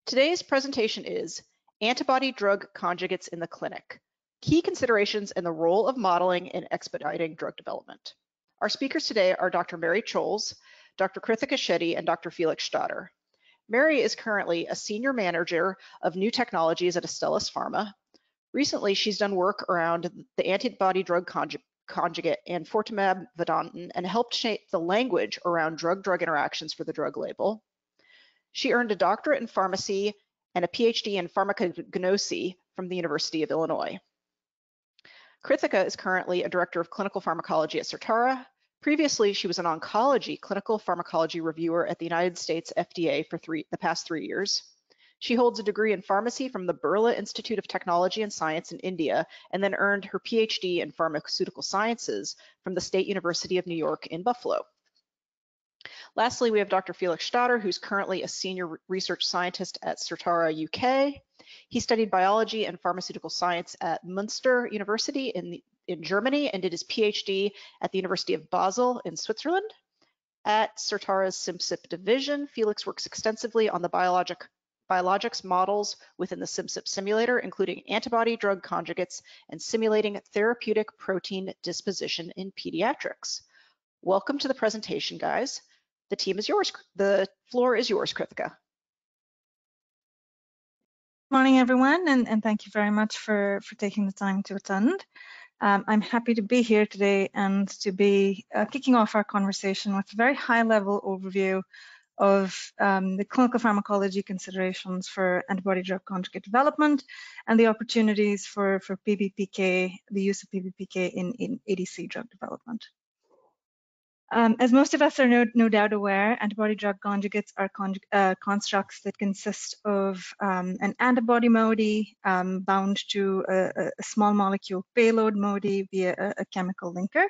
Today's presentation is Antibody-Drug Conjugates in the Clinic, Key Considerations and the Role of Modeling in Expediting Drug Development. Our speakers today are Dr. Mary Choles, Dr. Krithika Shetty, and Dr. Felix Stadter. Mary is currently a Senior Manager of New Technologies at Astellas Pharma. Recently, she's done work around the antibody-drug conjugate enfortumab vedotin and helped shape the language around drug-drug interactions for the drug label. She earned a doctorate in pharmacy and a PhD in pharmacognosy from the University of Illinois. Krithika is currently a director of clinical pharmacology at Certara. Previously, she was an oncology clinical pharmacology reviewer at the United States FDA for the past 3 years. She holds a degree in pharmacy from the Birla Institute of Technology and Science in India, and then earned her PhD in pharmaceutical sciences from the State University of New York in Buffalo. Lastly, we have Dr. Felix Stadter, who's currently a senior research scientist at Certara UK. He studied biology and pharmaceutical science at Münster University in Germany and did his PhD at the University of Basel in Switzerland. At Certara's Simcyp division, Felix works extensively on the biologics models within the Simcyp simulator, including antibody-drug conjugates and simulating therapeutic protein disposition in pediatrics. Welcome to the presentation, guys. The team is yours. The floor is yours, Krithika. Morning, everyone, and thank you very much for taking the time to attend. I'm happy to be here today and to be kicking off our conversation with a very high-level overview of the clinical pharmacology considerations for antibody-drug conjugate development and the opportunities for PBPK, the use of PBPK in ADC drug development. As most of us are no doubt aware, antibody-drug conjugates are constructs that consist of an antibody moiety bound to a small molecule payload moiety via a chemical linker.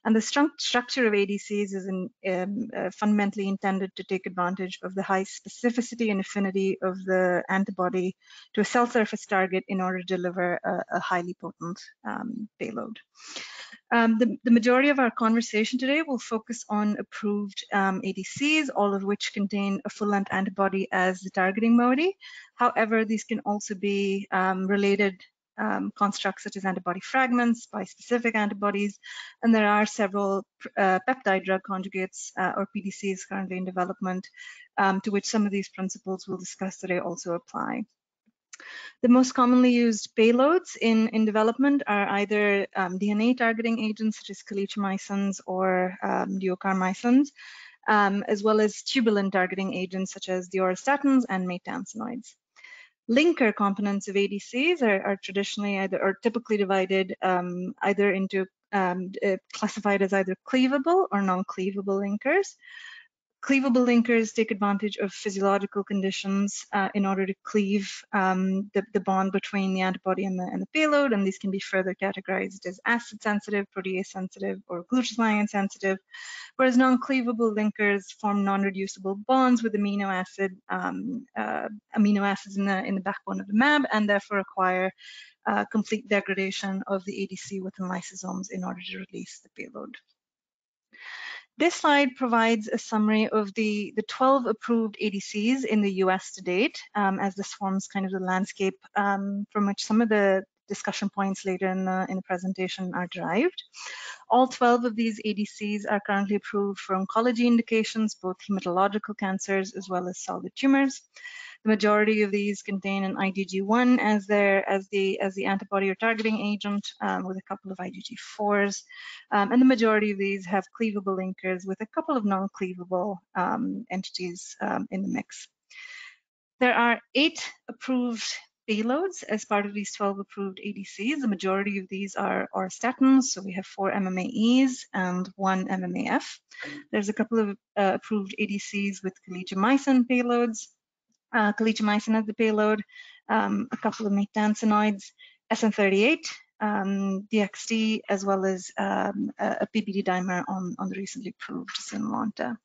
And the structure of ADCs is fundamentally intended to take advantage of the high specificity and affinity of the antibody to a cell surface target in order to deliver a highly potent payload. The majority of our conversation today will focus on approved ADCs, all of which contain a full-length antibody as the targeting moiety. However, these can also be related constructs such as antibody fragments, bispecific antibodies, and there are several peptide drug conjugates or PDCs currently in development to which some of these principles we'll discuss today also apply. The most commonly used payloads in development are either DNA targeting agents such as calicheamicins or duocarmycins, as well as tubulin targeting agents such as the auristatins and maytansinoids. Linker components of ADCs are traditionally or typically divided either into classified as either cleavable or non-cleavable linkers. Cleavable linkers take advantage of physiological conditions in order to cleave the bond between the antibody and the payload, and these can be further categorized as acid sensitive, protease sensitive, or glutathione sensitive, whereas non-cleavable linkers form non-reducible bonds with amino acids in the backbone of the mAb, and therefore require complete degradation of the ADC within lysosomes in order to release the payload. This slide provides a summary of the 12 approved ADCs in the US to date, as this forms kind of the landscape from which some of the discussion points later in the presentation are derived. All 12 of these ADCs are currently approved for oncology indications, both hematological cancers as well as solid tumors. The majority of these contain an IgG1 as the antibody or targeting agent, with a couple of IgG4s, and the majority of these have cleavable linkers with a couple of non-cleavable entities in the mix. There are 8 approved payloads as part of these 12 approved ADCs. The majority of these are auristatins, so we have 4 MMAEs and 1 MMAF. There's a couple of approved ADCs with calicheamicin payloads. Calicheamicin as the payload, a couple of maytansinoids, SN38, DXd, as well as a PBD dimer on the recently approved Zynlonta.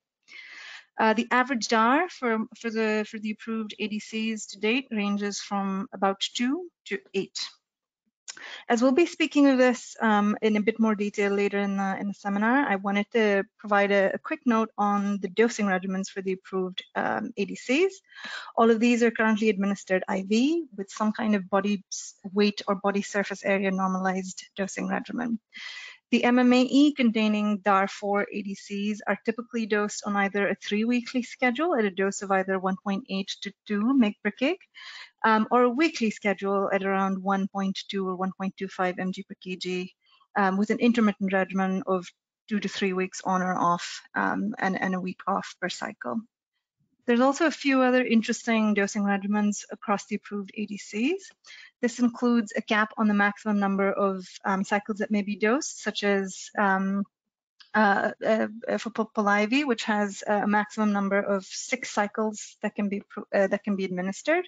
The average DAR for the approved ADCs to date ranges from about 2 to 8. As we'll be speaking of this in a bit more detail later in the seminar, I wanted to provide a quick note on the dosing regimens for the approved ADCs. All of these are currently administered IV with some kind of body weight or body surface area normalized dosing regimen. The MMAE containing DAR4 ADCs are typically dosed on either a 3-weekly schedule at a dose of either 1.8 to 2 mg/kg, or a weekly schedule at around 1.2 or 1.25 mg/kg, with an intermittent regimen of 2 to 3 weeks on or off, and a week off per cycle. There's also a few other interesting dosing regimens across the approved ADCs. This includes a cap on the maximum number of cycles that may be dosed, such as for Polivy, which has a maximum number of 6 cycles that can be administered.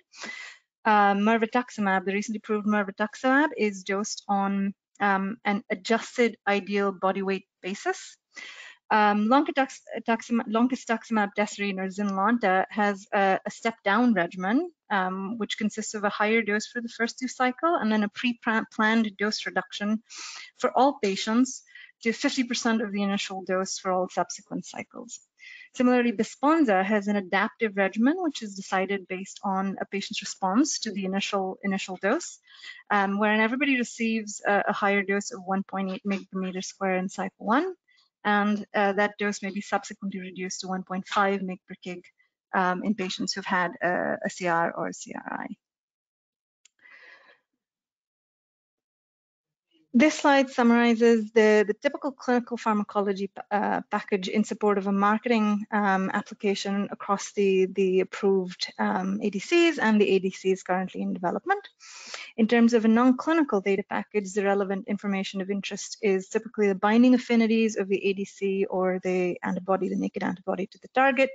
Mirvetuximab, the recently approved mirvetuximab, is dosed on an adjusted ideal body weight basis. Loncastuximab desirine, or Zynlonta, has a step-down regimen, which consists of a higher dose for the first 2 cycles and then a pre-planned dose reduction for all patients to 50% of the initial dose for all subsequent cycles. Similarly, Besponsa has an adaptive regimen, which is decided based on a patient's response to the initial dose, wherein everybody receives a higher dose of 1.8 mg/m² in cycle 1, and that dose may be subsequently reduced to 1.5 mg/kg in patients who've had a CR or a CRI. This slide summarizes the typical clinical pharmacology package in support of a marketing application across the approved ADCs and the ADCs currently in development. In terms of a non-clinical data package, the relevant information of interest is typically the binding affinities of the ADC or the antibody, the naked antibody to the target,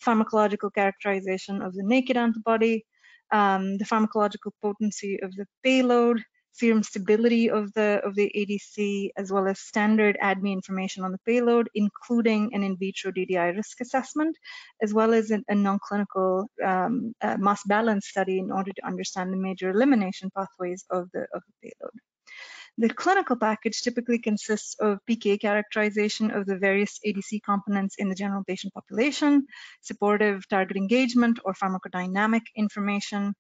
pharmacological characterization of the naked antibody, the pharmacological potency of the payload, serum stability of the ADC, as well as standard ADME information on the payload, including an in vitro DDI risk assessment, as well as a non-clinical mass balance study in order to understand the major elimination pathways of the payload. The clinical package typically consists of PK characterization of the various ADC components in the general patient population, supportive target engagement or pharmacodynamic information,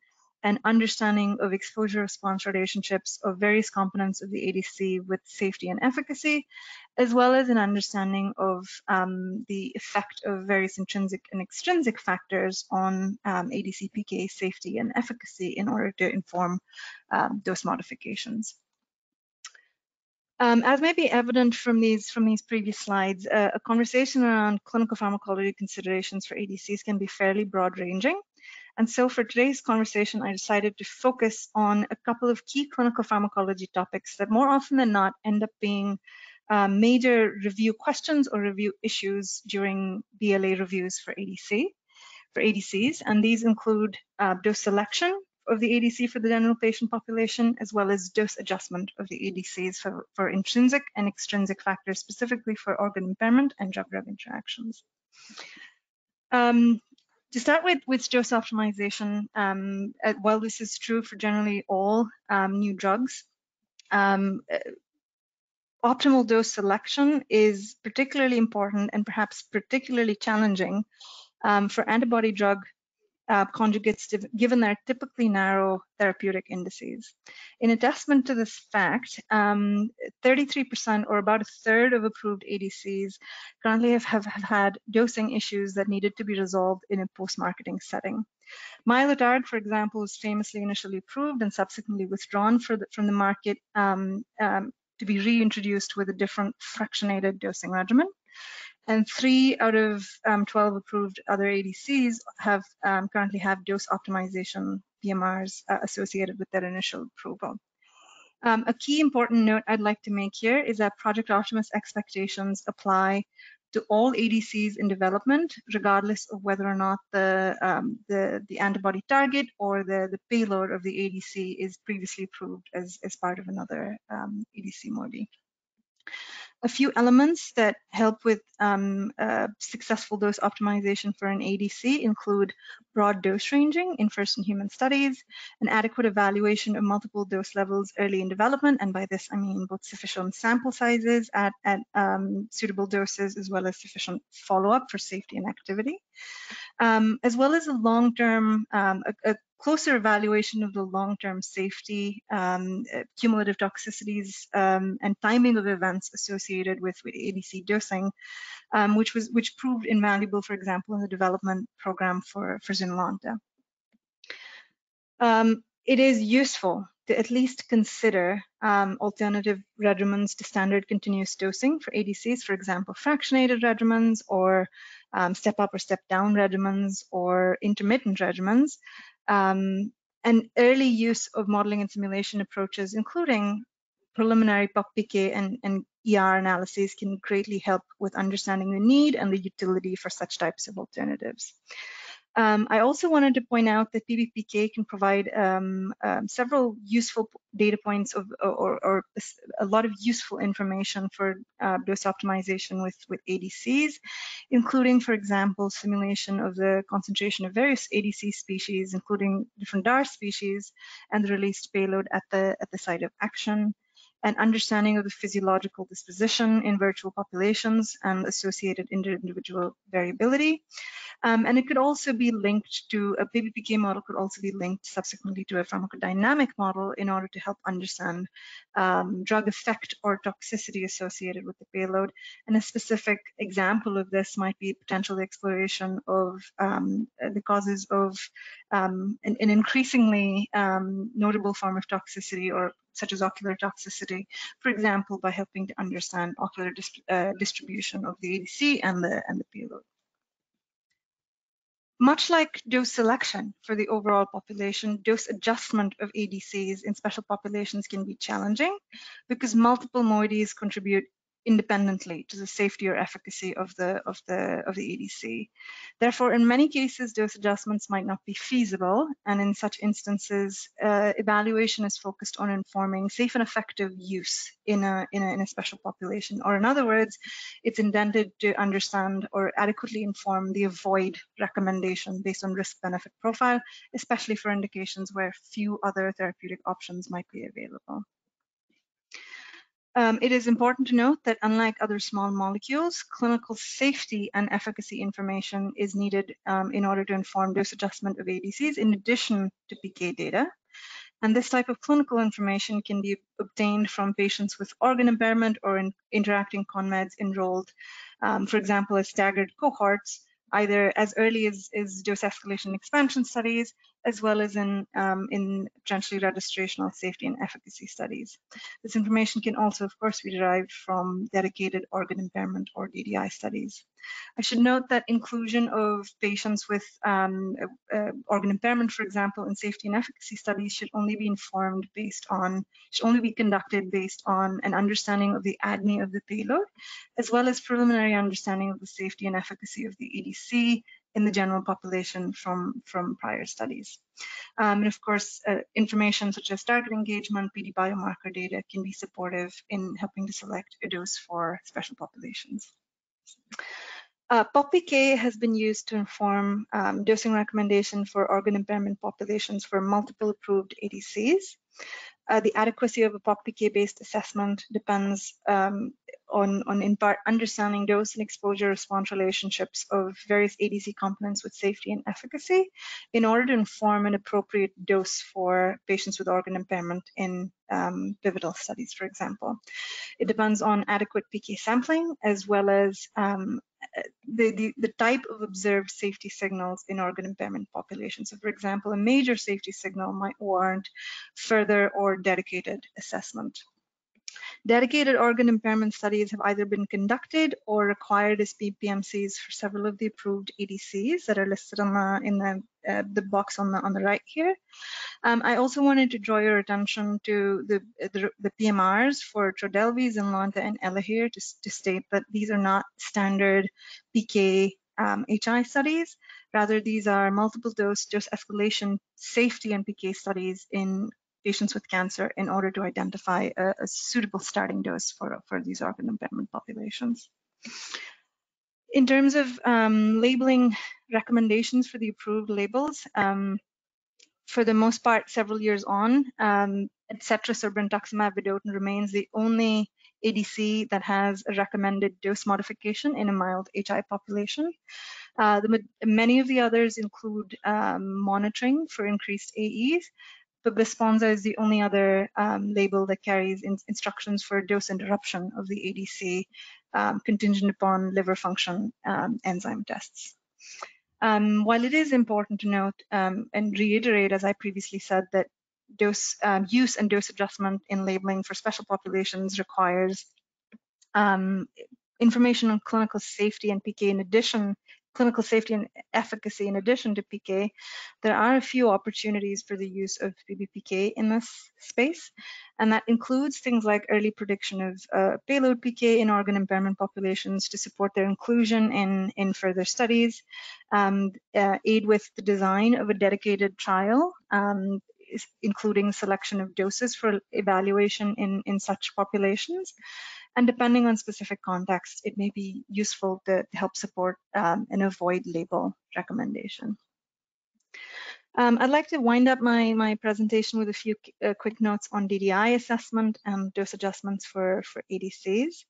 and understanding of exposure-response relationships of various components of the ADC with safety and efficacy, as well as an understanding of the effect of various intrinsic and extrinsic factors on ADC PK safety and efficacy in order to inform dose modifications. As may be evident from these previous slides, a conversation around clinical pharmacology considerations for ADCs can be fairly broad-ranging. And so for today's conversation, I decided to focus on a couple of key clinical pharmacology topics that more often than not end up being major review questions or review issues during BLA reviews for ADCs. And these include dose selection of the ADC for the general patient population, as well as dose adjustment of the ADCs for intrinsic and extrinsic factors, specifically for organ impairment and drug-drug interactions. To start with dose optimization, while this is true for generally all new drugs, optimal dose selection is particularly important and perhaps particularly challenging for antibody drug conjugates, given their typically narrow therapeutic indices. In attestament to this fact, 33%, or about a third of approved ADCs currently have had dosing issues that needed to be resolved in a post-marketing setting. Mylotarg, for example, was famously initially approved and subsequently withdrawn from the market to be reintroduced with a different fractionated dosing regimen. And 3 out of 12 approved other ADCs currently have dose optimization PMRs associated with their initial approval. A key important note I'd like to make here is that Project Optimus expectations apply to all ADCs in development, regardless of whether or not the antibody target or the payload of the ADC is previously approved as part of another ADC MODI. A few elements that help with successful dose optimization for an ADC include broad dose ranging in first-in-human studies, an adequate evaluation of multiple dose levels early in development, and by this I mean both sufficient sample sizes at suitable doses as well as sufficient follow-up for safety and activity, as well as a long-term, a closer evaluation of the long-term safety, cumulative toxicities, and timing of events associated with ADC dosing, which proved invaluable, for example, in the development program for Zynlonta. It is useful to at least consider alternative regimens to standard continuous dosing for ADCs, for example, fractionated regimens or step-up or step-down regimens or intermittent regimens, and early use of modeling and simulation approaches, including preliminary POC-PK and ER analyses, can greatly help with understanding the need and the utility for such types of alternatives. I also wanted to point out that PBPK can provide several useful data points or a lot of useful information for dose optimization with ADCs, including, for example, simulation of the concentration of various ADC species, including different DAR species, and the released payload at the site of action, and understanding of the physiological disposition in virtual populations and associated inter-individual variability. And it could also be linked to, a PBPK model could also be linked subsequently to a pharmacodynamic model in order to help understand drug effect or toxicity associated with the payload. And a specific example of this might be potential exploration of the causes of an increasingly notable form of toxicity, or such as ocular toxicity, for example, by helping to understand ocular distribution of the ADC and the payload. Much like dose selection for the overall population, dose adjustment of ADCs in special populations can be challenging because multiple moieties contribute independently to the safety or efficacy of the ADC. Therefore, in many cases, dose adjustments might not be feasible, and in such instances, evaluation is focused on informing safe and effective use in a special population. Or in other words, it's intended to understand or adequately inform the avoid recommendation based on risk-benefit profile, especially for indications where few other therapeutic options might be available. It is important to note that unlike other small molecules, clinical safety and efficacy information is needed in order to inform dose adjustment of ADCs in addition to PK data. And this type of clinical information can be obtained from patients with organ impairment or interacting conmeds enrolled, for example, as staggered cohorts, either as early as dose escalation expansion studies, as well as in potentially registrational safety and efficacy studies. This information can also, of course, be derived from dedicated organ impairment or DDI studies. I should note that inclusion of patients with organ impairment, for example, in safety and efficacy studies should only be conducted based on an understanding of the ADME of the payload, as well as preliminary understanding of the safety and efficacy of the ADC in the general population from prior studies. And of course, information such as target engagement, PD biomarker data can be supportive in helping to select a dose for special populations. POC-PK has been used to inform dosing recommendation for organ impairment populations for multiple approved ADCs. The adequacy of a POC-PK-based assessment depends on in part understanding dose and exposure response relationships of various ADC components with safety and efficacy in order to inform an appropriate dose for patients with organ impairment in pivotal studies, for example. It depends on adequate PK sampling as well as the type of observed safety signals in organ impairment populations. So, for example, a major safety signal might warrant further or dedicated assessment. Dedicated organ impairment studies have either been conducted or required as PMCs for several of the approved ADCs that are listed on in the box on the right here. I also wanted to draw your attention to the PMRs for Trodelvy, Zynlonta, and Elahere to state that these are not standard PK HI studies. Rather, these are multiple dose escalation safety and PK studies in patients with cancer in order to identify a suitable starting dose for these organ impairment populations. In terms of labeling recommendations for the approved labels, for the most part, several years on, Adcetris or brentuximab vedotin remains the only ADC that has a recommended dose modification in a mild HI population. Many of the others include monitoring for increased AEs, but Besponsa is the only other label that carries instructions for dose interruption of the ADC contingent upon liver function enzyme tests. While it is important to note and reiterate, as I previously said, that dose use and dose adjustment in labeling for special populations requires information on clinical safety and PK in addition, clinical safety and efficacy in addition to PK, there are a few opportunities for the use of PBPK in this space. And that includes things like early prediction of payload PK in organ impairment populations to support their inclusion in further studies, aid with the design of a dedicated trial, including selection of doses for evaluation in such populations. And depending on specific context, it may be useful to help support an avoid label recommendation. I'd like to wind up my presentation with a few quick notes on DDI assessment and dose adjustments for ADCs.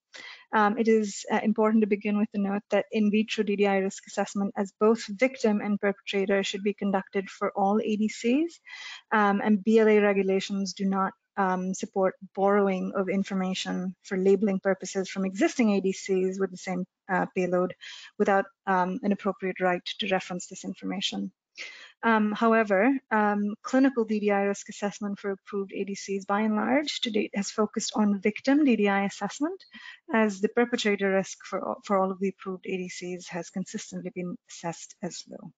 It is important to begin with the note that in vitro DDI risk assessment as both victim and perpetrator should be conducted for all ADCs, and BLA regulations do not support borrowing of information for labeling purposes from existing ADCs with the same payload without an appropriate right to reference this information. However, clinical DDI risk assessment for approved ADCs by and large to date has focused on victim DDI assessment, as the perpetrator risk for all of the approved ADCs has consistently been assessed as low.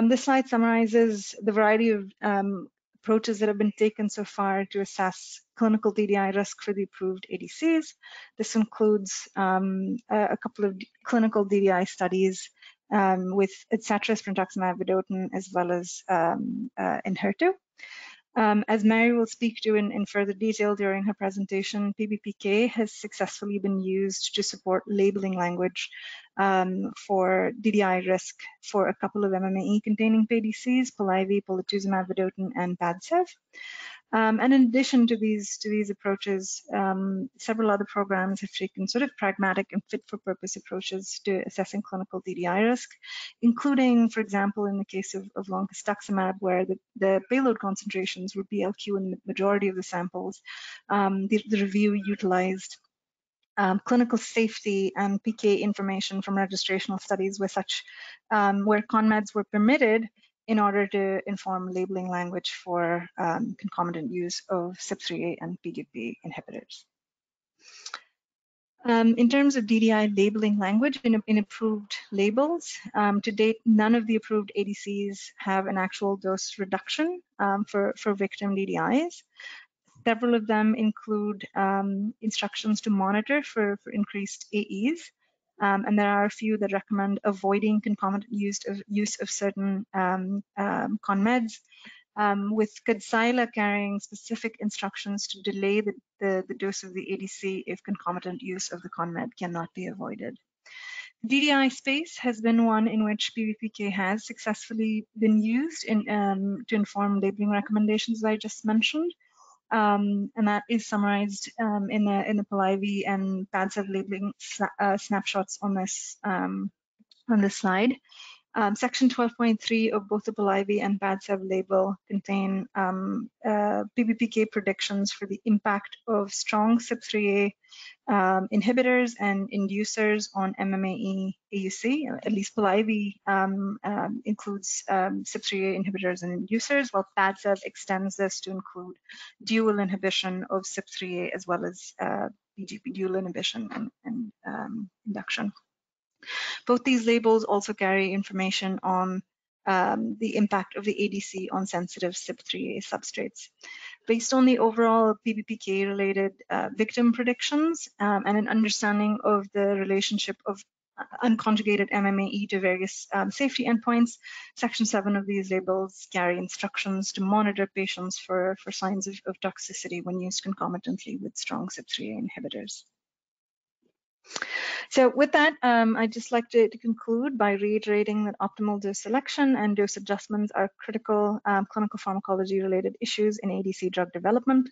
This slide summarizes the variety of approaches that have been taken so far to assess clinical DDI risk for the approved ADCs. This includes a couple of clinical DDI studies with Adcetris, brentuximab vedotin, as well as Enhertu. As Mary will speak to in further detail during her presentation, PBPK has successfully been used to support labeling language for DDI risk for a couple of MMAE-containing ADCs, Polivy, polatuzumab vedotin, and Padcev. And in addition to these approaches, several other programs have taken sort of pragmatic and fit-for-purpose approaches to assessing clinical DDI risk, including, for example, in the case of loncastuximab, where the payload concentrations were BLQ in the majority of the samples. The review utilized clinical safety and PK information from registrational studies with such where ConMeds were permitted in order to inform labeling language for concomitant use of CYP3A and PGP inhibitors. In terms of DDI labeling language in approved labels, to date, none of the approved ADCs have an actual dose reduction for victim DDIs. Several of them include instructions to monitor for increased AEs, and there are a few that recommend avoiding concomitant use of certain ConMeds, with Kadcyla carrying specific instructions to delay the dose of the ADC if concomitant use of the ConMed cannot be avoided. The DDI space has been one in which PBPK has successfully been used to inform labeling recommendations that I just mentioned. And that is summarized in the Polivy and Padcev labeling snapshots on this slide. Section 12.3 of both the Polivy and Padcev label contain PBPK predictions for the impact of strong CYP3A inhibitors and inducers on MMAE AUC. At least Polivy includes CYP3A inhibitors and inducers, while Padcev extends this to include dual inhibition of CYP3A as well as PGP dual inhibition and induction. Both these labels also carry information on the impact of the ADC on sensitive CYP3A substrates. Based on the overall PBPK-related victim predictions and an understanding of the relationship of unconjugated MMAE to various safety endpoints. Section 7 of these labels carry instructions to monitor patients for signs of toxicity when used concomitantly with strong CYP3A inhibitors. So with that, I'd just like to conclude by reiterating that optimal dose selection and dose adjustments are critical clinical pharmacology related issues in ADC drug development.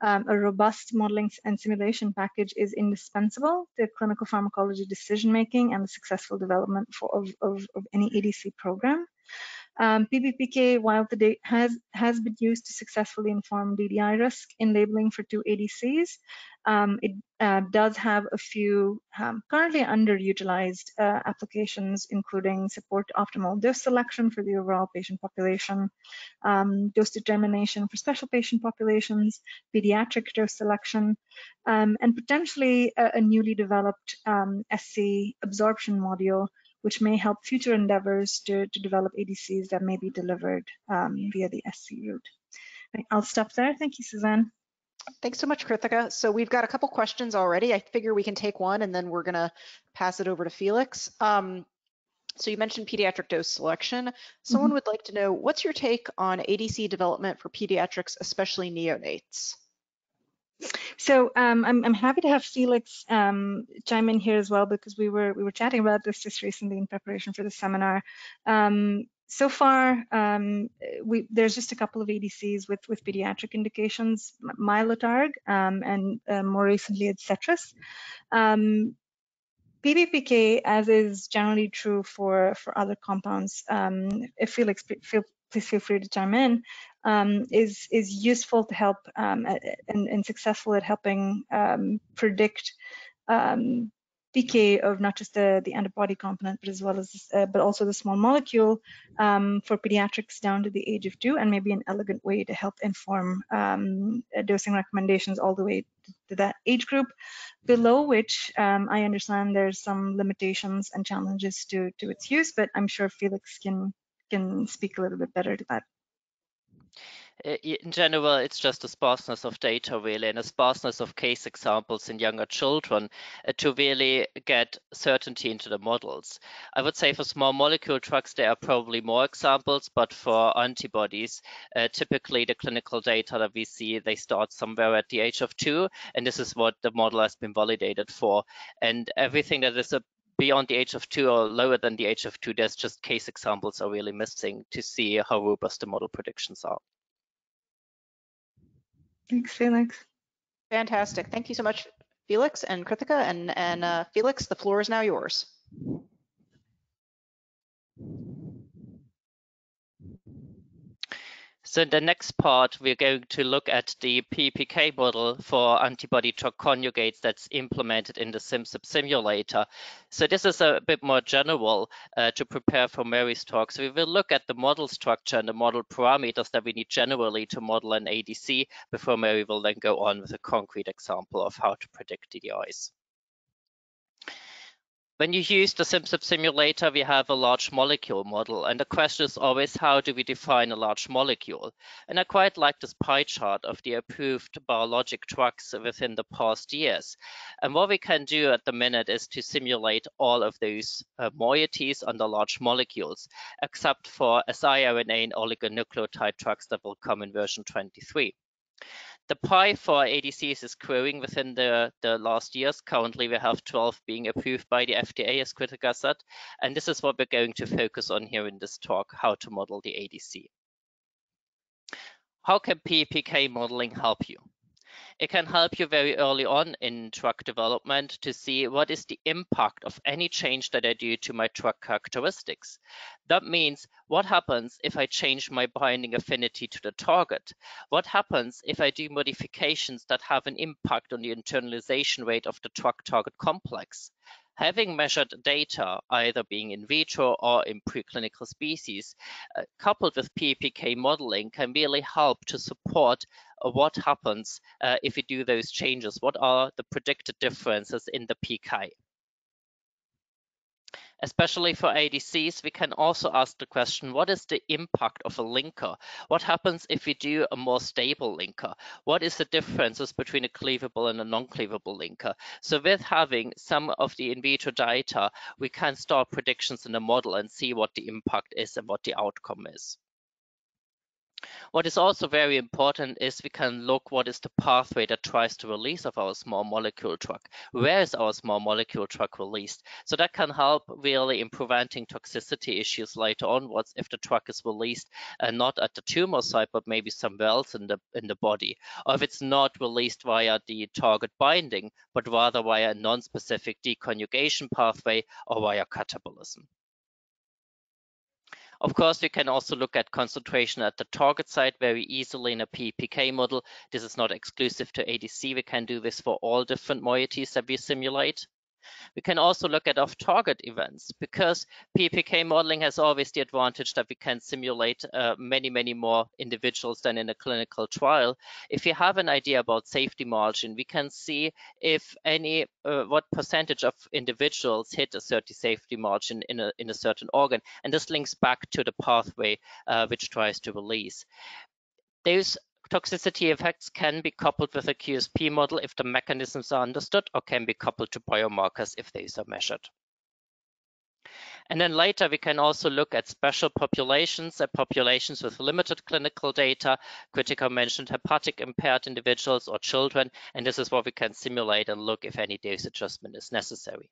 A robust modeling and simulation package is indispensable to clinical pharmacology decision-making and the successful development of any ADC program. PBPK, while to date has been used to successfully inform DDI risk in labeling for 2 ADCs, it does have a few currently underutilized applications, including support to optimal dose selection for the overall patient population, dose determination for special patient populations, pediatric dose selection, and potentially a newly developed SC absorption module, which may help future endeavors to develop ADCs that may be delivered via the SC route. I'll stop there. Thank you, Suzanne. Thanks so much, Krithika. So we've got a couple questions already. I figure we can take one and then we're gonna pass it over to Felix. So you mentioned pediatric dose selection. Someone would like to know, what's your take on ADC development for pediatrics, especially neonates? So I'm happy to have Felix chime in here as well, because we were chatting about this just recently in preparation for the seminar. So far, there's just a couple of ADCs with pediatric indications, Mylotarg, and more recently Adcetris. PBPK, as is generally true for other compounds, if Felix, please feel free to chime in, is useful to help and successful at helping predict PK of not just the antibody component, but as well as but also the small molecule for pediatrics down to the age of 2, and maybe an elegant way to help inform dosing recommendations all the way to that age group, below which I understand there's some limitations and challenges to its use, but I'm sure Felix can speak a little bit better to that. In general, it's just a sparseness of data, really, and a sparseness of case examples in younger children to really get certainty into the models. I would say for small molecule drugs, there are probably more examples, but for antibodies, typically the clinical data that we see, they start somewhere at the age of 2, and this is what the model has been validated for. And everything that is beyond the age of 2 or lower than the age of 2, there's just case examples are really missing to see how robust the model predictions are. Thanks, Felix. Fantastic. Thank you so much, Felix and Krithika. And Felix, the floor is now yours. So in the next part, we're going to look at the PBPK model for antibody-drug conjugates that's implemented in the Simcyp simulator. So this is a bit more general to prepare for Mary's talk. So we will look at the model structure and the model parameters that we need generally to model an ADC before Mary will then go on with a concrete example of how to predict DDIs. When you use the Simcyp simulator, we have a large molecule model, and the question is always, how do we define a large molecule? And I quite like this pie chart of the approved biologic drugs within the past years. And what we can do at the minute is to simulate all of those moieties under large molecules, except for siRNA and oligonucleotide drugs that will come in version 23. The pie for ADCs is growing within the last years. Currently, we have 12 being approved by the FDA, as Krithika said, and this is what we're going to focus on here in this talk, how to model the ADC. How can PBPK modeling help you? It can help you very early on in drug development to see what is the impact of any change that I do to my drug characteristics. That means, what happens if I change my binding affinity to the target? What happens if I do modifications that have an impact on the internalization rate of the drug target complex? Having measured data, either being in vitro or in preclinical species, coupled with PBPK modeling, can really help to support what happens if we do those changes. What are the predicted differences in the PK? Especially for ADCs, we can also ask the question, what is the impact of a linker? What happens if we do a more stable linker? What is the differences between a cleavable and a non-cleavable linker? So with having some of the in vitro data, we can start predictions in the model and see what the impact is and what the outcome is. What is also very important is we can look what is the pathway that tries to release of our small molecule drug. Where is our small molecule drug released? So that can help really in preventing toxicity issues later onwards if the drug is released not at the tumor site, but maybe somewhere else in the body, or if it's not released via the target binding, but rather via a non-specific deconjugation pathway or via catabolism. Of course, we can also look at concentration at the target site very easily in a PBPK model. This is not exclusive to ADC. We can do this for all different moieties that we simulate. We can also look at off-target events because PBPK modeling has always the advantage that we can simulate many more individuals than in a clinical trial. If you have an idea about safety margin, we can see if any what percentage of individuals hit a certain safety margin in a certain organ, and this links back to the pathway which tries to release. Those toxicity effects can be coupled with a QSP model if the mechanisms are understood, or can be coupled to biomarkers if these are measured. And then later we can also look at special populations, populations with limited clinical data. Kritika mentioned hepatic impaired individuals or children, and this is what we can simulate and look if any dose adjustment is necessary.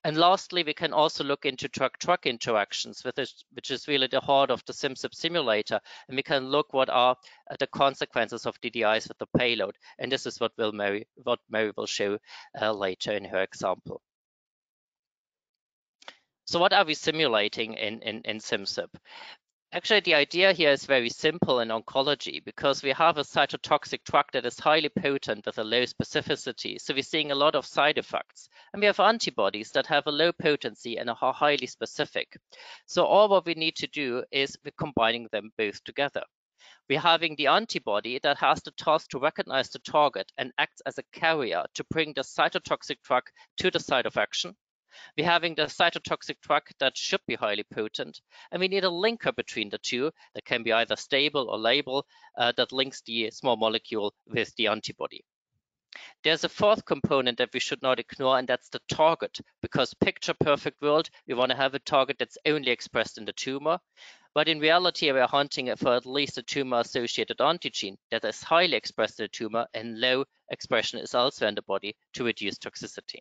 And lastly, we can also look into drug-drug interactions, which is really the heart of the Simcyp simulator. And we can look what are the consequences of DDIs with the payload. And this is what Mary will show later in her example. So what are we simulating in Simcyp? Actually, the idea here is very simple in oncology because we have a cytotoxic drug that is highly potent with a low specificity. So we're seeing a lot of side effects. And we have antibodies that have a low potency and are highly specific. So all what we need to do is we're combining them both together. We're having the antibody that has the task to recognize the target and acts as a carrier to bring the cytotoxic drug to the site of action. We're having the cytotoxic drug that should be highly potent, and we need a linker between the two that can be either stable or labile that links the small molecule with the antibody. There's a fourth component that we should not ignore, and that's the target, because picture perfect world, we want to have a target that's only expressed in the tumor. But in reality, we're hunting for at least a tumor-associated antigen that is highly expressed in the tumor and low expression is elsewhere in the body to reduce toxicity.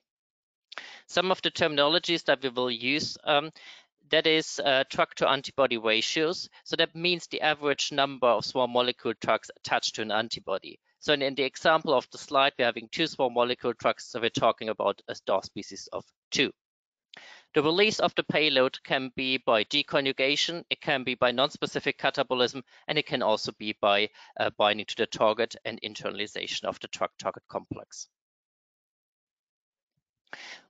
Some of the terminologies that we will use, that is drug to antibody ratios. So that means the average number of small molecule drugs attached to an antibody. So in the example of the slide, we're having 2 small molecule drugs, so we're talking about a DAR species of 2. The release of the payload can be by deconjugation, it can be by non-specific catabolism, and it can also be by binding to the target and internalization of the drug-target complex.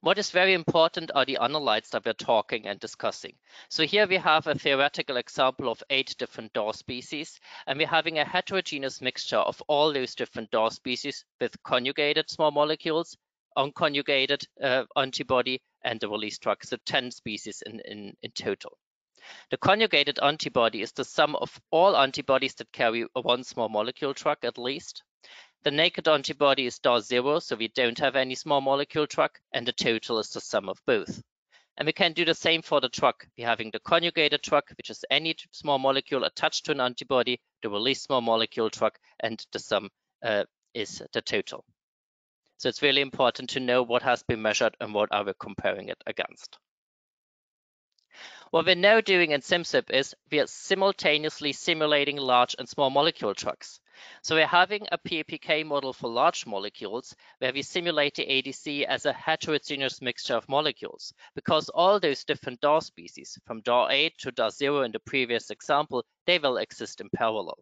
What is very important are the analytes that we're talking and discussing. So here we have a theoretical example of 8 different DAR species, and we're having a heterogeneous mixture of all those different DAR species with conjugated small molecules, unconjugated antibody, and the release drug, so 10 species in total. The conjugated antibody is the sum of all antibodies that carry one small molecule drug at least. The naked antibody is DAR 0, so we don't have any small molecule drug, and the total is the sum of both. And we can do the same for the drug. We're having the conjugated drug, which is any small molecule attached to an antibody, the released small molecule drug, and the sum is the total. So it's really important to know what has been measured and what are we comparing it against. What we're now doing in Simcyp is we are simultaneously simulating large and small molecule drugs. So we're having a PBPK model for large molecules where we simulate the ADC as a heterogeneous mixture of molecules, because all those different DAR species, from DAR 8 to DAR 0 in the previous example, they will exist in parallel.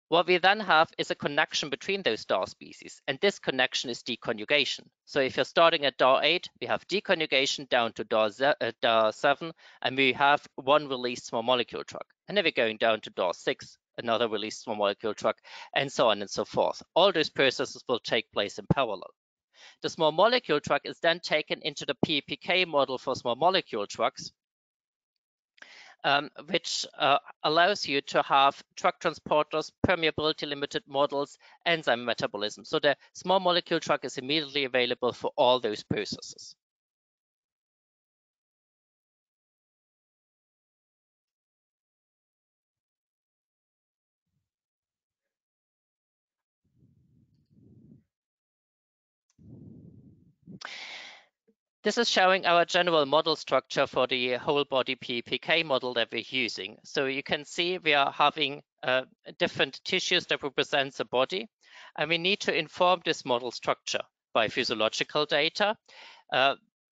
What we then have is a connection between those DAR species, and this connection is deconjugation. So if you're starting at DAR 8, we have deconjugation down to DAR 7, and we have one released small molecule drug. And then we're going down to DAR 6, another released small molecule drug, and so on and so forth. All those processes will take place in parallel. The small molecule truck is then taken into the PPK model for small molecule trucks, which allows you to have truck transporters, permeability limited models, enzyme metabolism. So the small molecule truck is immediately available for all those processes. This is showing our general model structure for the whole body PPK model that we're using. So you can see we are having different tissues that represent the body, and we need to inform this model structure by physiological data.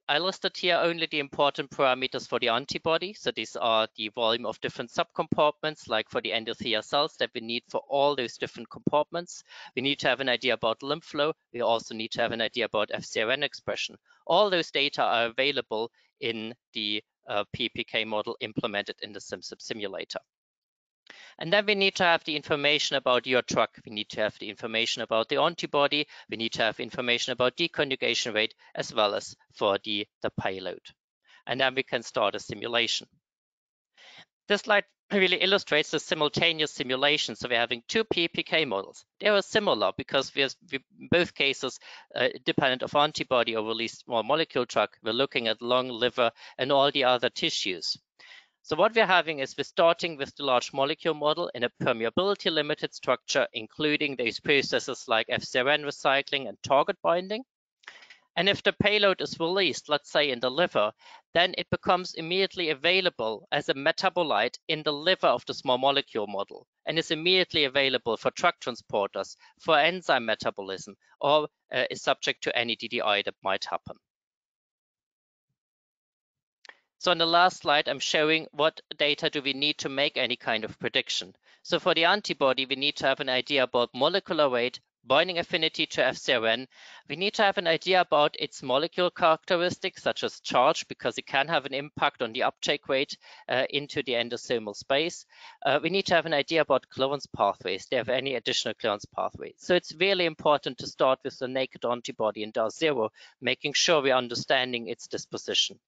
I listed here only the important parameters for the antibody. So these are the volume of different subcompartments, like for the endothelial cells that we need for all those different compartments. We need to have an idea about lymph flow. We also need to have an idea about FcRn expression. All those data are available in the PPK model implemented in the Simcyp simulator. And then we need to have the information about your truck. We need to have the information about the antibody. We need to have information about deconjugation rate, as well as for the payload. And then we can start a simulation. This slide really illustrates the simultaneous simulation. So we're having two PPK models. They are similar because we in both cases, dependent of antibody or released small molecule truck, we're looking at lung, liver, and all the other tissues. So what we're having is we're starting with the large molecule model in a permeability limited structure, including those processes like FcRn recycling and target binding. And if the payload is released, let's say in the liver, then it becomes immediately available as a metabolite in the liver of the small molecule model and is immediately available for truck transporters, for enzyme metabolism, or is subject to any DDI that might happen. So on the last slide, I'm showing what data do we need to make any kind of prediction. So for the antibody, we need to have an idea about molecular weight, binding affinity to FcRn. We need to have an idea about its molecule characteristics, such as charge, because it can have an impact on the uptake rate into the endosomal space. We need to have an idea about clearance pathways. Do they have any additional clearance pathways? So it's really important to start with the naked antibody in DAR 0, making sure we're understanding its disposition.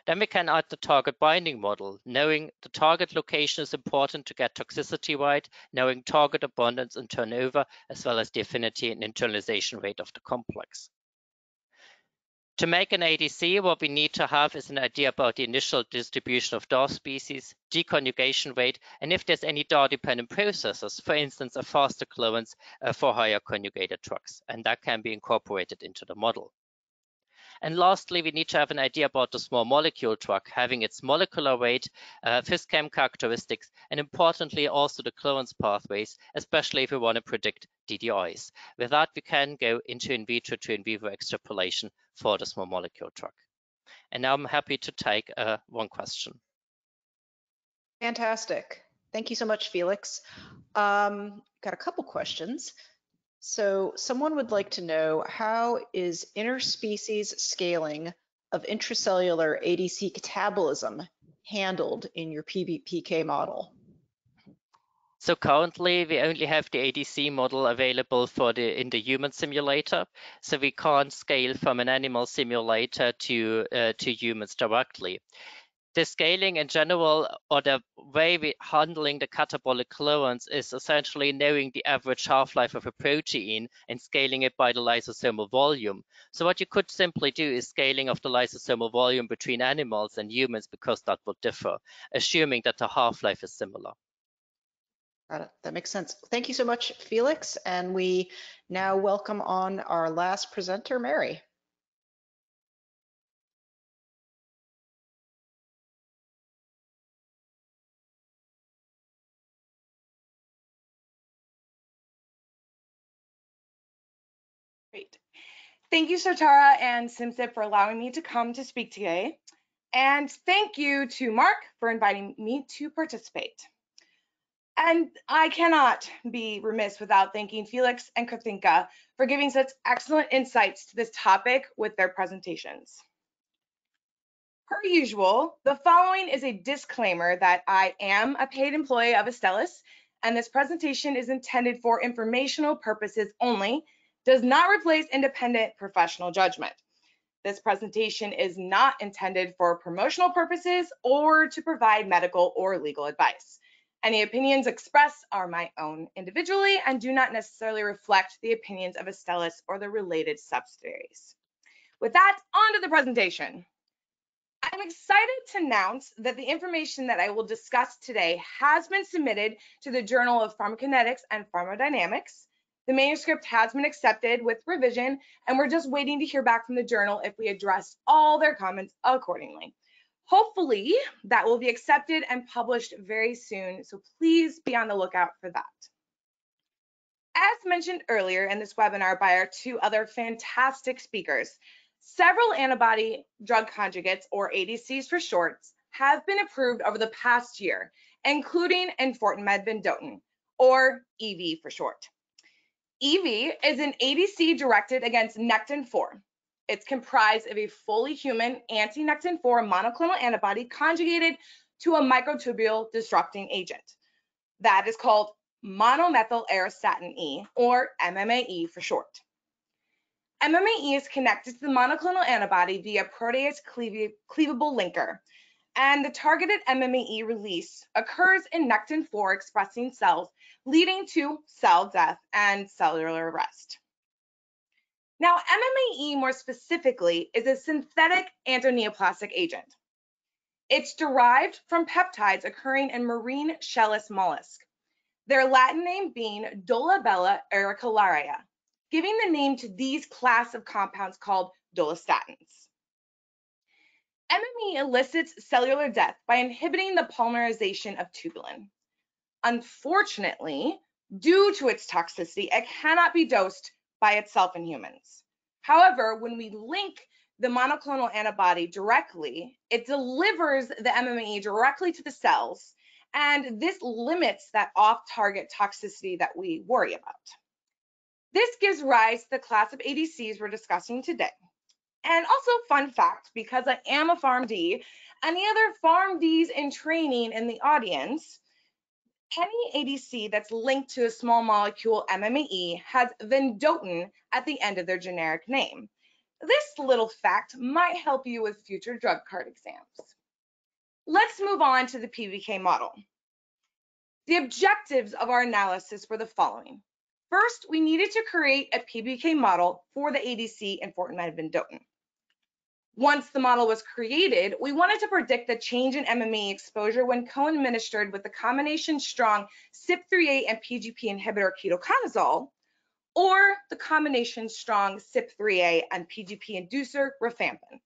Then we can add the target binding model. Knowing the target location is important to get toxicity right, knowing target abundance and turnover, as well as the affinity and internalization rate of the complex. To make an ADC, what we need to have is an idea about the initial distribution of DAR species, deconjugation rate, and if there's any DAR-dependent processes, for instance, a faster clearance for higher conjugated drugs, and that can be incorporated into the model. And lastly, we need to have an idea about the small molecule truck, having its molecular weight, Phys-chem characteristics, and importantly, also the clearance pathways, especially if we want to predict DDIs. With that, we can go into in vitro to in vivo extrapolation for the small molecule truck. And now I'm happy to take one question. Fantastic. Thank you so much, Felix. Got a couple questions. So someone would like to know, how is interspecies scaling of intracellular ADC catabolism handled in your PBPK model? So currently we only have the ADC model available for in the human simulator. So we can't scale from an animal simulator to humans directly. The scaling in general, or the way we're handling the catabolic clearance, is essentially knowing the average half-life of a protein and scaling it by the lysosomal volume. So what you could simply do is scaling of the lysosomal volume between animals and humans, because that would differ, assuming that the half-life is similar. Got it. That makes sense. Thank you so much, Felix. And we now welcome on our last presenter, Mary. Great. Thank you, Sotara and Simcyp, for allowing me to come to speak today. And thank you to Mark for inviting me to participate. And I cannot be remiss without thanking Felix and Kathinka for giving such excellent insights to this topic with their presentations. Per usual, the following is a disclaimer that I am a paid employee of Astellas, and this presentation is intended for informational purposes only does not replace independent professional judgment. This presentation is not intended for promotional purposes or to provide medical or legal advice. Any opinions expressed are my own individually and do not necessarily reflect the opinions of Astellas or the related subsidiaries. With that, on to the presentation. I'm excited to announce that the information that I will discuss today has been submitted to the Journal of Pharmacokinetics and Pharmacodynamics. The manuscript has been accepted with revision, and we're just waiting to hear back from the journal if we address all their comments accordingly. Hopefully, that will be accepted and published very soon, so please be on the lookout for that. As mentioned earlier in this webinar by our two other fantastic speakers, several antibody drug conjugates, or ADCs for short, have been approved over the past year, including enfortumab vedotin, or EV for short. EV is an ADC directed against Nectin-4. It's comprised of a fully human anti-Nectin-4 monoclonal antibody conjugated to a microtubule disrupting agent. That is called monomethyl auristatin E, or MMAE for short. MMAE is connected to the monoclonal antibody via protease cleavable linker, and the targeted MMAE release occurs in Nectin-4 expressing cells, leading to cell death and cellular arrest. Now, MMAE more specifically is a synthetic antineoplastic agent. It's derived from peptides occurring in marine shell-less mollusks, their Latin name being Dolabella auricularia, giving the name to these class of compounds called dolastatins. MMAE elicits cellular death by inhibiting the polymerization of tubulin. Unfortunately, due to its toxicity, it cannot be dosed by itself in humans. However, when we link the monoclonal antibody directly, it delivers the MMAE directly to the cells, and this limits that off-target toxicity that we worry about. This gives rise to the class of ADCs we're discussing today. And also, fun fact, because I am a PharmD, any other PharmDs in training in the audience, any ADC that's linked to a small molecule MMAE has vedotin at the end of their generic name. This little fact might help you with future drug card exams. Let's move on to the PBK model. The objectives of our analysis were the following. First, we needed to create a PBK model for the ADC enfortumab vedotin. Once the model was created, we wanted to predict the change in MMAE exposure when co-administered with the combination strong CYP3A and PGP inhibitor ketoconazole, or the combination strong CYP3A and PGP inducer rifampin.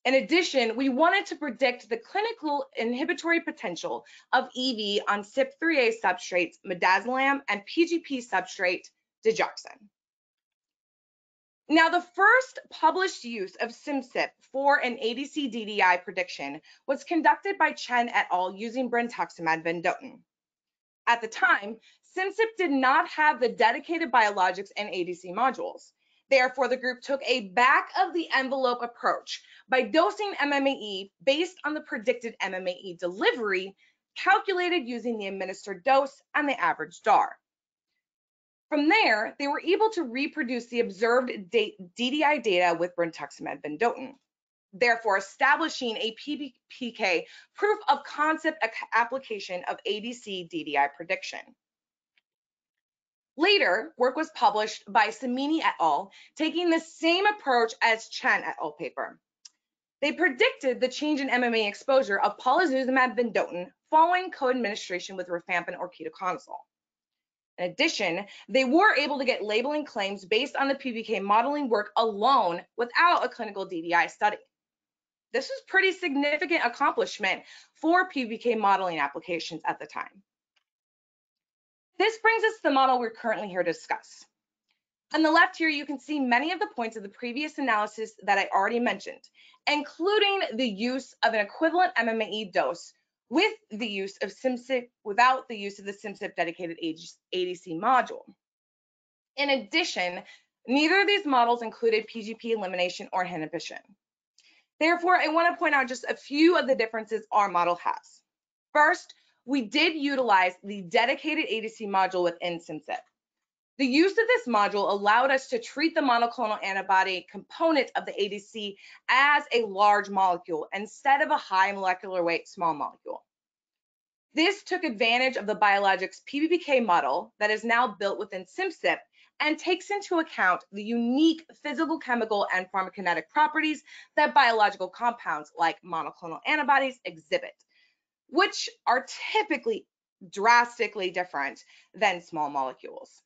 In addition, we wanted to predict the clinical inhibitory potential of EV on CYP3A substrates midazolam and PGP substrate digoxin. Now, the first published use of Simcyp for an ADC DDI prediction was conducted by Chen et al. Using brentuximab vedotin. At the time, Simcyp did not have the dedicated biologics and ADC modules. Therefore, the group took a back-of-the-envelope approach by dosing MMAE based on the predicted MMAE delivery, calculated using the administered dose and the average DAR. From there, they were able to reproduce the observed DDI data with brentuximab vedotin, therefore establishing a PBPK proof of concept application of ADC DDI prediction. Later, work was published by Samini et al., taking the same approach as Chen et al. Paper. They predicted the change in MMA exposure of polatuzumab vedotin following co-administration with rifampin or ketoconazole. In addition, they were able to get labeling claims based on the PBK modeling work alone without a clinical DDI study. This was pretty significant accomplishment for PBK modeling applications at the time. This brings us to the model we're currently here to discuss. On the left here, you can see many of the points of the previous analysis that I already mentioned, including the use of an equivalent MMAE dose with the use of Simcyp without the use of the Simcyp dedicated ADC module. In addition, neither of these models included PGP elimination or inhibition. Therefore, I want to point out just a few of the differences our model has. First, we did utilize the dedicated ADC module within Simcyp. The use of this module allowed us to treat the monoclonal antibody component of the ADC as a large molecule instead of a high molecular weight small molecule. This took advantage of the biologics PBPK model that is now built within Simcyp and takes into account the unique physical, chemical, and pharmacokinetic properties that biological compounds like monoclonal antibodies exhibit, which are typically drastically different than small molecules.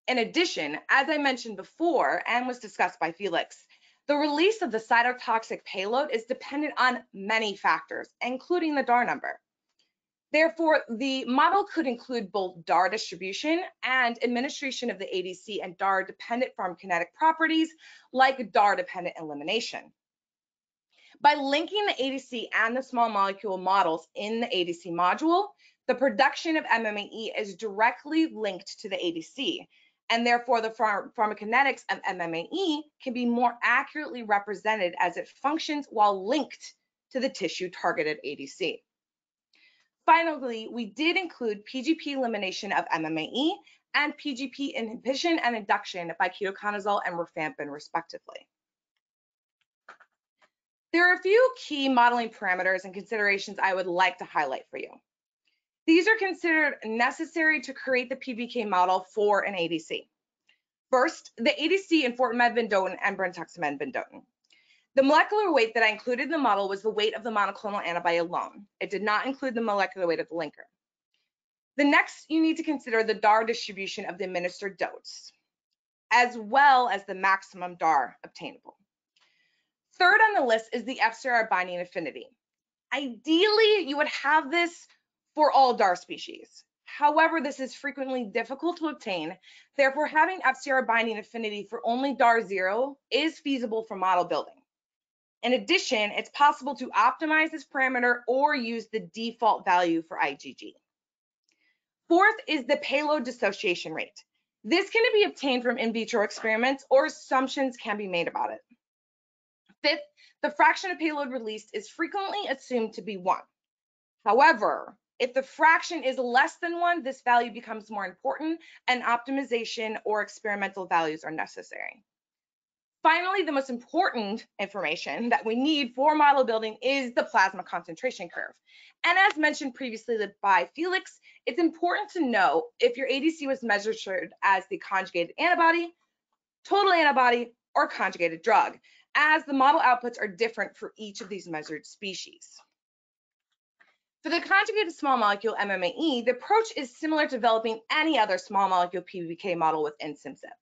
In addition, as I mentioned before and was discussed by Felix, the release of the cytotoxic payload is dependent on many factors, including the DAR number. Therefore, the model could include both DAR distribution and administration of the ADC and DAR-dependent pharmacokinetic properties like DAR-dependent elimination. By linking the ADC and the small molecule models in the ADC module, the production of MMAE is directly linked to the ADC, and therefore the pharmacokinetics of MMAE can be more accurately represented as it functions while linked to the tissue-targeted ADC. Finally, we did include PGP elimination of MMAE and PGP inhibition and induction by ketoconazole and rifampin, respectively. There are a few key modeling parameters and considerations I would like to highlight for you. These are considered necessary to create the PBPK model for an ADC. First, the ADC enfortumab vedotin and brentuximab vedotin. The molecular weight that I included in the model was the weight of the monoclonal antibody alone. It did not include the molecular weight of the linker. The next, you need to consider the DAR distribution of the administered dose, as well as the maximum DAR obtainable. Third on the list is the FcRn binding affinity. Ideally, you would have this for all DAR species. However, this is frequently difficult to obtain. Therefore, having FcRn binding affinity for only DAR 0 is feasible for model building. In addition, it's possible to optimize this parameter or use the default value for IgG. Fourth is the payload dissociation rate. This can be obtained from in vitro experiments or assumptions can be made about it. Fifth, the fraction of payload released is frequently assumed to be 1. However, if the fraction is less than 1, this value becomes more important and optimization or experimental values are necessary. Finally, the most important information that we need for model building is the plasma concentration curve. And as mentioned previously by Felix, it's important to know if your ADC was measured as the conjugated antibody, total antibody, or conjugated drug, as the model outputs are different for each of these measured species. For the conjugated small molecule MMAE, the approach is similar to developing any other small molecule PBPK model within Simcyp.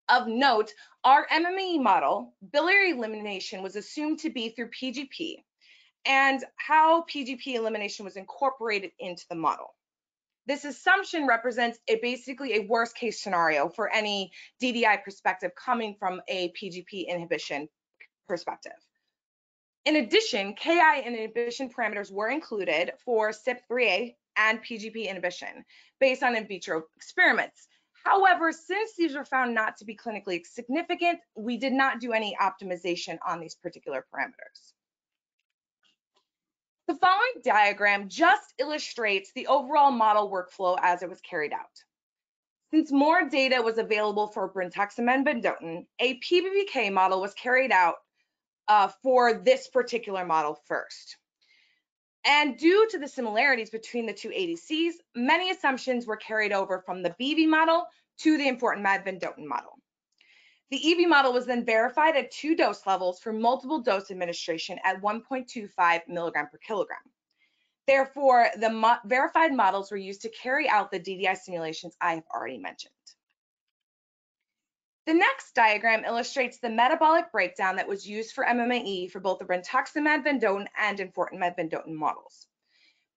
Of note, our MMAE model, biliary elimination was assumed to be through PGP, and how PGP elimination was incorporated into the model. This assumption represents basically a worst case scenario for any DDI perspective coming from a PGP inhibition perspective. In addition, KI inhibition parameters were included for CYP3A and PGP inhibition based on in vitro experiments. However, since these were found not to be clinically significant, we did not do any optimization on these particular parameters. The following diagram just illustrates the overall model workflow as it was carried out. Since more data was available for brentuximab vedotin, a PBPK model was carried out for this particular model first. And due to the similarities between the two ADCs, many assumptions were carried over from the BV model to the enfortumab vedotin model. The EV model was then verified at 2 dose levels for multiple dose administration at 1.25 milligram per kilogram. Therefore, the verified models were used to carry out the DDI simulations I have already mentioned. The next diagram illustrates the metabolic breakdown that was used for MMAE for both the brentuximab vedotin and enfortumab vedotin models.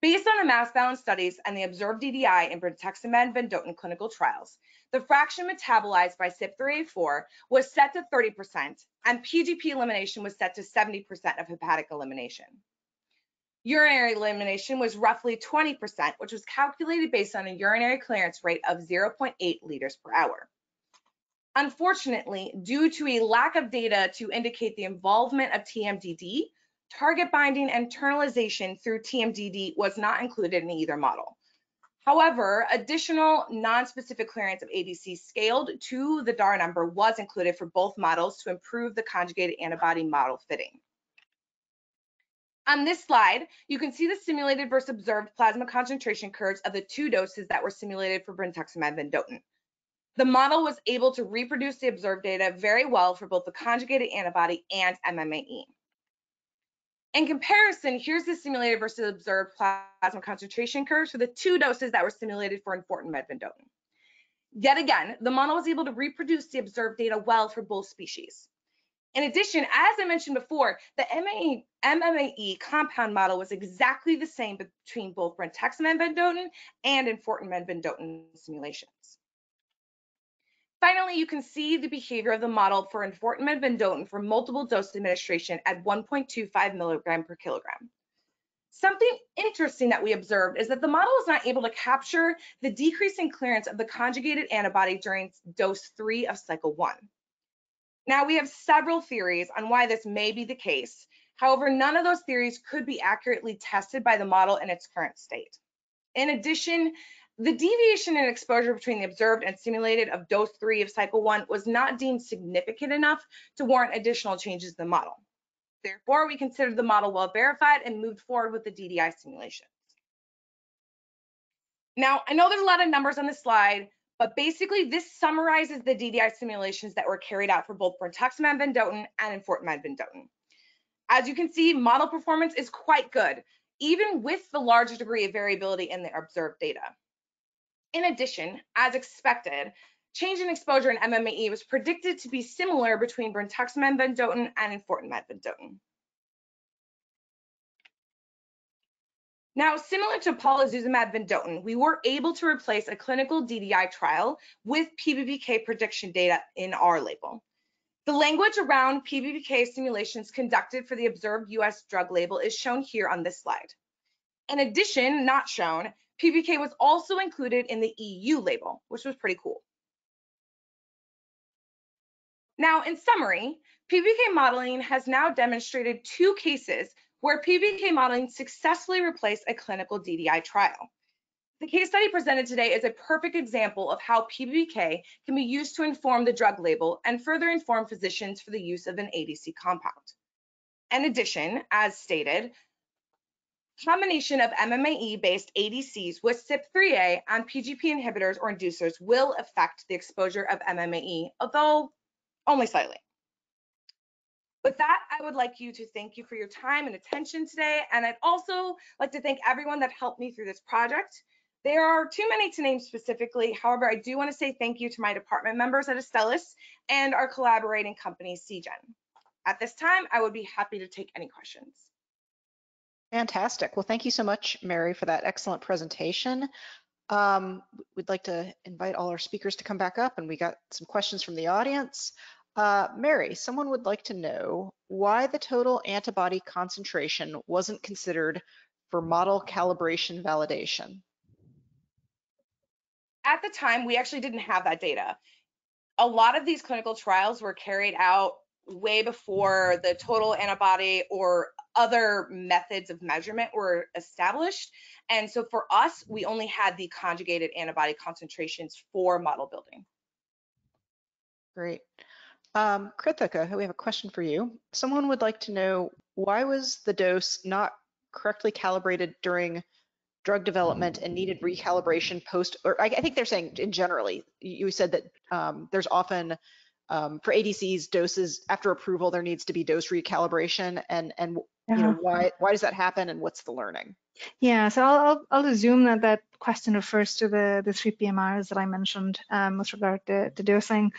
Based on the mass balance studies and the observed DDI in brentuximab vedotin clinical trials, the fraction metabolized by CYP3A4 was set to 30%, and PGP elimination was set to 70% of hepatic elimination. Urinary elimination was roughly 20%, which was calculated based on a urinary clearance rate of 0.8 liters per hour. Unfortunately, due to a lack of data to indicate the involvement of TMDD, target binding and internalization through TMDD was not included in either model. However, additional non-specific clearance of ADC scaled to the DAR number was included for both models to improve the conjugated antibody model fitting. On this slide, you can see the simulated versus observed plasma concentration curves of the 2 doses that were simulated for brentuximab vedotin. The model was able to reproduce the observed data very well for both the conjugated antibody and MMAE. In comparison, here's the simulated versus observed plasma concentration curves for the 2 doses that were simulated for enfortumab vedotin. Yet again, the model was able to reproduce the observed data well for both species. In addition, as I mentioned before, the MMAE compound model was exactly the same between both brentuximab vedotin and enfortumab vedotin simulations. Finally, you can see the behavior of the model for enfortumab vedotin for multiple dose administration at 1.25 milligram per kilogram. Something interesting that we observed is that the model was not able to capture the decrease in clearance of the conjugated antibody during dose 3 of cycle 1. Now, we have several theories on why this may be the case. However, none of those theories could be accurately tested by the model in its current state. In addition, the deviation in exposure between the observed and simulated of dose 3 of cycle 1 was not deemed significant enough to warrant additional changes in the model. Therefore, we considered the model well verified and moved forward with the DDI simulations. Now, I know there's a lot of numbers on this slide, but basically this summarizes the DDI simulations that were carried out for both brentuximab vedotin and enfortumab vedotin. As you can see, model performance is quite good, even with the larger degree of variability in the observed data. In addition, as expected, change in exposure in MMAE was predicted to be similar between brentuximab vedotin and enfortumab vedotin. Now, similar to palivizumab vedotin, we were able to replace a clinical DDI trial with PBPK prediction data in our label. The language around PBPK simulations conducted for the observed US drug label is shown here on this slide. In addition, not shown, PBPK was also included in the EU label, which was pretty cool. Now, in summary, PBPK modeling has now demonstrated 2 cases where PBPK modeling successfully replaced a clinical DDI trial. The case study presented today is a perfect example of how PBPK can be used to inform the drug label and further inform physicians for the use of an ADC compound. In addition, as stated, combination of MMAE-based ADCs with CYP3A and PGP inhibitors or inducers will affect the exposure of MMAE, although only slightly. With that, I would like to thank you for your time and attention today, and I'd also like to thank everyone that helped me through this project. There are too many to name specifically. However, I do want to say thank you to my department members at Astellas and our collaborating company, Seagen. At this time, I would be happy to take any questions. Fantastic. Well, thank you so much, Mary, for that excellent presentation. We'd like to invite all our speakers to come back up, and we got some questions from the audience. Mary, someone would like to know why the total antibody concentration wasn't considered for model calibration validation. At the time, we actually didn't have that data. A lot of these clinical trials were carried out way before the total antibody or other methods of measurement were established. And so for us, we only had the conjugated antibody concentrations for model building. Great. Krithika, we have a question for you. Someone would like to know, why was the dose not correctly calibrated during drug development and needed recalibration post, or I think they're saying in generally, you said that there's often for ADCs doses after approval, there needs to be dose recalibration, and you know, why does that happen and what's the learning? Yeah, so I'll assume that that question refers to the 3 PMRs that I mentioned with regard to dosing.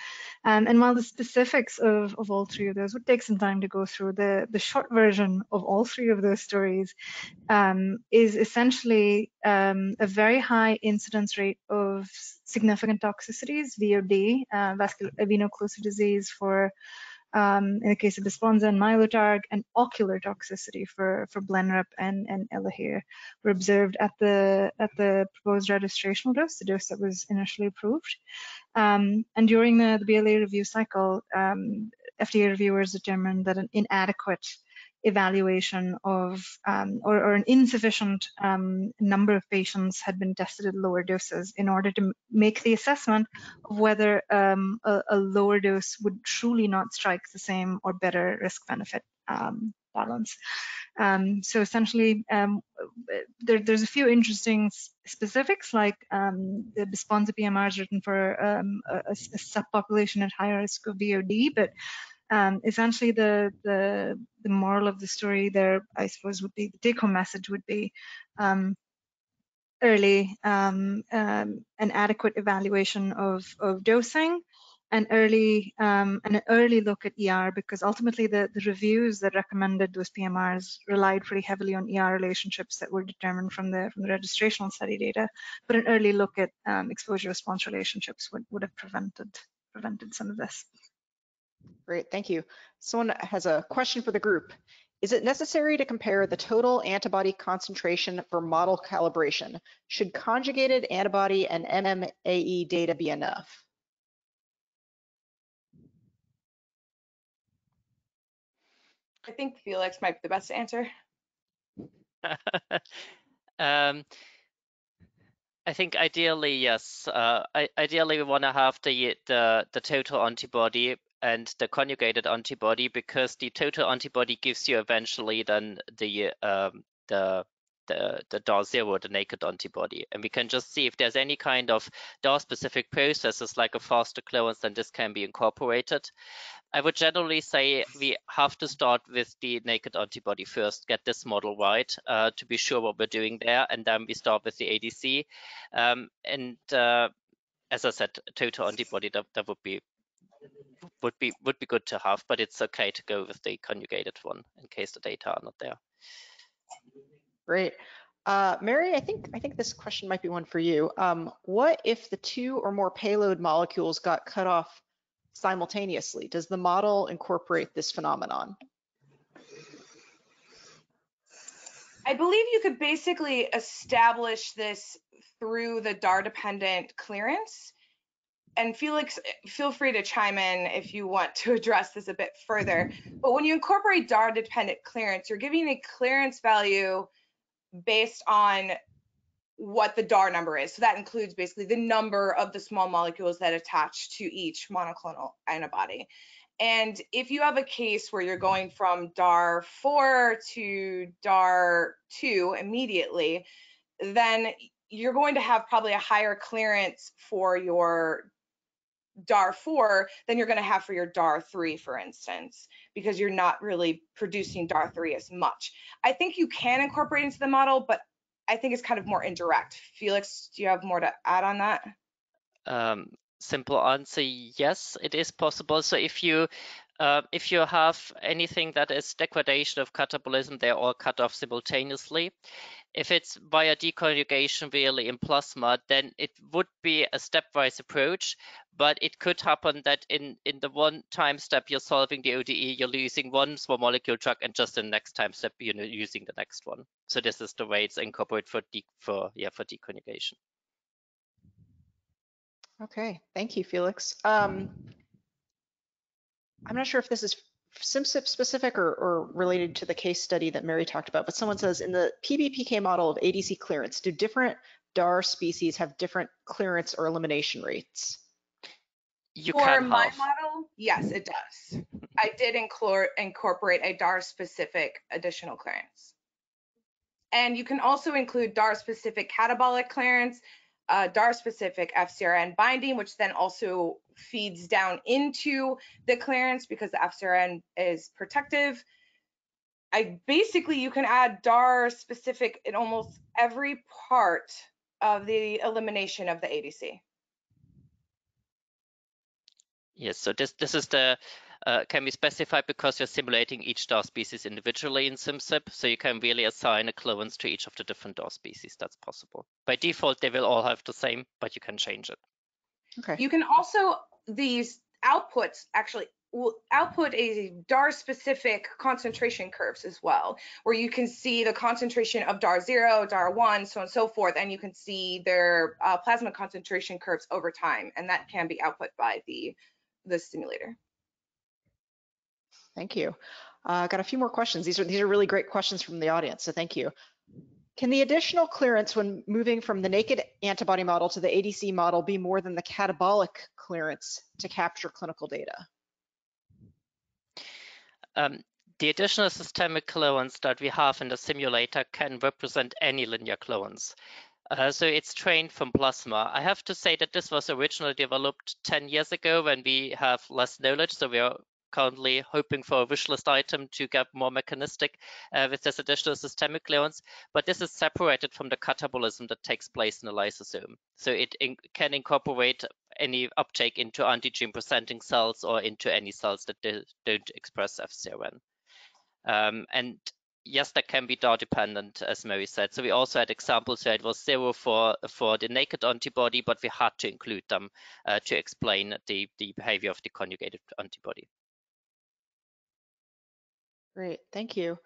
And while the specifics of all 3 of those would take some time to go through, the short version of all 3 of those stories is essentially a very high incidence rate of significant toxicities, VOD, vascular veno-occlusive disease for in the case of Besponsa and Mylotarg, and ocular toxicity for Blenrep and Elahere were observed at the proposed registrational dose, the dose that was initially approved. And during the BLA review cycle, FDA reviewers determined that an inadequate evaluation of, or an insufficient number of patients had been tested at lower doses in order to make the assessment of whether a lower dose would truly not strike the same or better risk-benefit balance. So essentially, there's a few interesting specifics, like the Besponsa PMR is written for a subpopulation at higher risk of VOD, but essentially the moral of the story there, I suppose, would be, the take-home message would be early an adequate evaluation of dosing, and an early look at ER, because ultimately the reviews that recommended those PMRs relied pretty heavily on ER relationships that were determined from the registrational study data. But an early look at exposure response relationships would have prevented some of this. Great, thank you. Someone has a question for the group. Is it necessary to compare the total antibody concentration for model calibration? Should conjugated antibody and MMAE data be enough? I think Felix might be the best answer. I think ideally, yes. Ideally, we want to have the total antibody and the conjugated antibody, because the total antibody gives you eventually then the DAR0, the naked antibody, and we can just see if there's any kind of DAR-specific processes like a faster clearance, then this can be incorporated. I would generally say we have to start with the naked antibody first, get this model right to be sure what we're doing there, and then we start with the ADC. As I said, total antibody that would be good to have, but it's okay to go with the conjugated one in case the data are not there. Great. Mary, I think this question might be one for you. What if the 2 or more payload molecules got cut off simultaneously? Does the model incorporate this phenomenon? I believe you could basically establish this through the DAR-dependent clearance. And Felix, feel free to chime in if you want to address this a bit further. But when you incorporate DAR-dependent clearance, you're giving a clearance value based on what the DAR number is. So that includes basically the number of the small molecules that attach to each monoclonal antibody. And if you have a case where you're going from DAR4 to DAR2 immediately, then you're going to have probably a higher clearance for your DAR4 than you're going to have for your DAR3, for instance, because you're not really producing DAR3 as much. I think you can incorporate into the model, but I think it's kind of more indirect. Felix, do you have more to add on that? Simple answer, yes, it is possible. So if you have anything that is degradation of catabolism, they're all cut off simultaneously. If it's via deconjugation really in plasma, then it would be a stepwise approach, but it could happen that in the one time step you're solving the ODE, you're losing one small molecule drug, and just in the next time step you're using the next one. So this is the way it's incorporated for deconjugation. Okay, thank you, Felix. I'm not sure if this is Simcyp specific or related to the case study that Mary talked about, but someone says in the PBPK model of ADC clearance, do different DAR species have different clearance or elimination rates? For my model, yes, it does. I did incorporate a DAR specific additional clearance. And you can also include DAR specific catabolic clearance, DAR-specific FcRn binding, which then also feeds down into the clearance because the FcRn is protective. Basically, you can add DAR-specific in almost every part of the elimination of the ADC. Yes, so this is the can be specified because you're simulating each DAR species individually in Simcyp, so you can really assign a clearance to each of the different DAR species. That's possible. By default, they will all have the same, but you can change it. Okay. You can also, these outputs actually will output a DAR-specific concentration curves as well, where you can see the concentration of DAR0, DAR1, so on and so forth, and you can see their plasma concentration curves over time, and that can be output by the simulator. Thank you. Got a few more questions. These are really great questions from the audience, so thank you. Can the additional clearance when moving from the naked antibody model to the ADC model be more than the catabolic clearance to capture clinical data? The additional systemic clearance that we have in the simulator can represent any linear clearance. So it's trained from plasma. I have to say that this was originally developed 10 years ago when we have less knowledge. So we are currently hoping for a wish list item to get more mechanistic with this additional systemic clearance. But this is separated from the catabolism that takes place in the lysosome. So it can incorporate any uptake into antigen presenting cells or into any cells that don't express FcRn. And yes, that can be DAR dependent, as Mary said. So we also had examples where it was 0 for the naked antibody, but we had to include them to explain the behavior of the conjugated antibody. Great, thank you.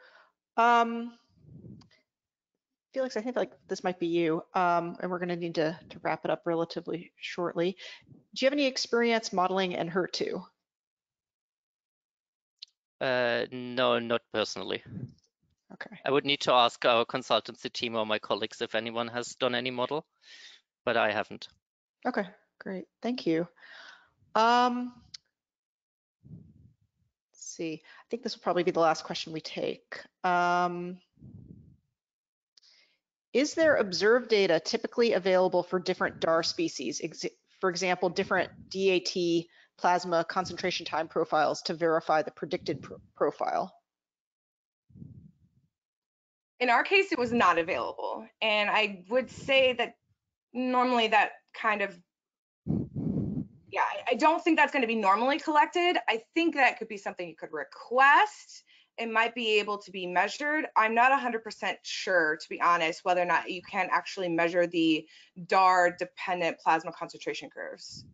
Felix, I think like this might be you, and we're going to need to wrap it up relatively shortly. Do you have any experience modeling Enhertu? No, not personally. Okay. I would need to ask our consultancy team or my colleagues if anyone has done any model, but I haven't. Okay, great, thank you. Let's see, I think this will probably be the last question we take. Is there observed data typically available for different DAR species? For example, different DAT plasma concentration time profiles to verify the predicted profile? In our case, it was not available. And I would say that normally that kind of, yeah, I don't think that's going to be normally collected. I think that could be something you could request. It might be able to be measured. I'm not 100% sure, to be honest, whether or not you can actually measure the DAR dependent plasma concentration curves.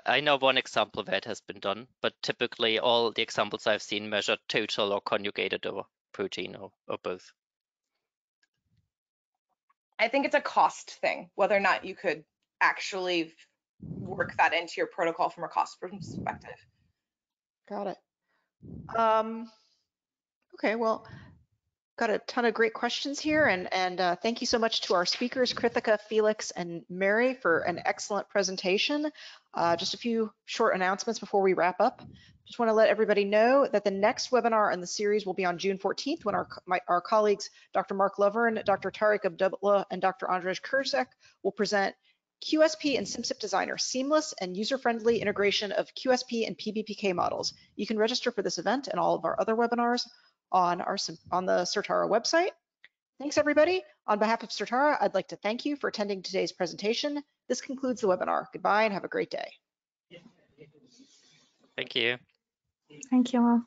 I know one example of it has been done, but typically all the examples I've seen measure total or conjugated or protein or both. I think it's a cost thing, whether or not you could actually work that into your protocol from a cost perspective. Got it. Okay, well, got a ton of great questions here, and thank you so much to our speakers, Krithika, Felix, and Mary, for an excellent presentation. Just a few short announcements before we wrap up. Just want to let everybody know that the next webinar in the series will be on June 14th when our colleagues, Dr. Mark Lovern, Dr. Tariq Abdullah, and Dr. Andrzej Kursek will present QSP and Simcyp Designer, seamless and user-friendly integration of QSP and PBPK models. You can register for this event and all of our other webinars on the Certara website. Thanks, everybody. On behalf of Certara, I'd like to thank you for attending today's presentation. This concludes the webinar. Goodbye and have a great day. Thank you. Thank you all.